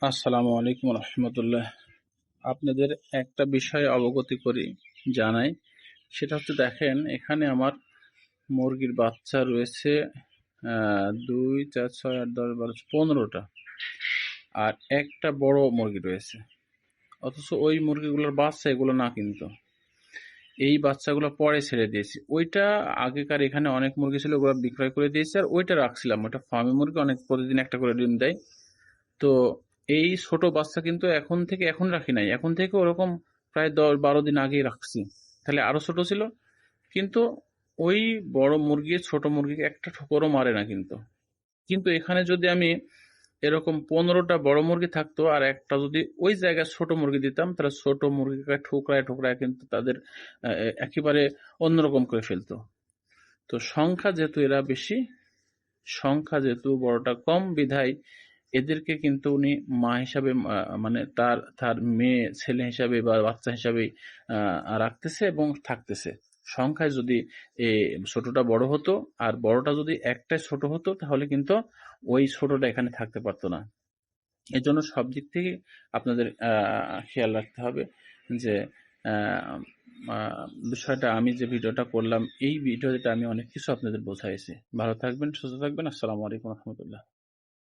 আসসালামু আলাইকুম রহমতুল্লাহ। আপনাদের একটা বিষয়ে অবগতি করি, জানাই। সেটা হচ্ছে, দেখেন, এখানে আমার মুরগির বাচ্চা রয়েছে 2, 4, 6, 8, 10, 12, 15টা। আর একটা বড় মুরগি রয়েছে, অথচ ওই মুরগিগুলোর বাচ্চা এগুলো না, কিন্তু এই বাচ্চাগুলো পরে ছেড়ে দিয়েছি। ওইটা আগেকার এখানে অনেক মুরগি ছিল, ওগুলো বিক্রয় করে দিয়েছি, আর ওইটা রাখছিলাম। ওইটা ফার্মি মুরগি, অনেক প্রতিদিন একটা করে ডিম দেয়। তো এই ছোট বাচ্চা কিন্তু এখন রাখি নাই, এখন থেকে ওরকম প্রায় 10-12 দিন আগেই রাখছি। তাহলে আরো ছোট ছিল, কিন্তু ওই বড় মুরগি ছোট মুরগিকে একটা ঠোকরও মারে না। কিন্তু কিন্তু এখানে যদি আমি এরকম 15টা বড় মুরগি থাকতো, আর একটা যদি ওই জায়গায় ছোট মুরগি দিতাম, তাহলে ছোট মুরগিকে ঠোকরায় ঠোকরায় কিন্তু তাদের একেবারে অন্যরকম করে ফেলতো। তো সংখ্যা যেহেতু এরা বেশি, সংখ্যা যেহেতু বড়টা কম, বিধায় এদেরকে কিন্তু উনি মা হিসাবে, মানে তার তার মেয়ে ছেলে হিসাবে বা বাচ্চা হিসাবে রাখতেছে এবং থাকতেছে। সংখ্যায় যদি এ ছোটটা বড় হতো আর বড়টা যদি একটাই ছোট হতো, তাহলে কিন্তু ওই ছোটটা এখানে থাকতে পারতো না। এর জন্য সব দিক থেকে আপনাদের খেয়াল রাখতে হবে যে আহ, বিষয়টা, আমি যে ভিডিওটা করলাম, এই ভিডিওটা আমি অনেক কিছু আপনাদের বোঝাইছি। ভালো থাকবেন, সুস্থ থাকবেন। আসসালামু আলাইকুম রহমতুল্লাহ।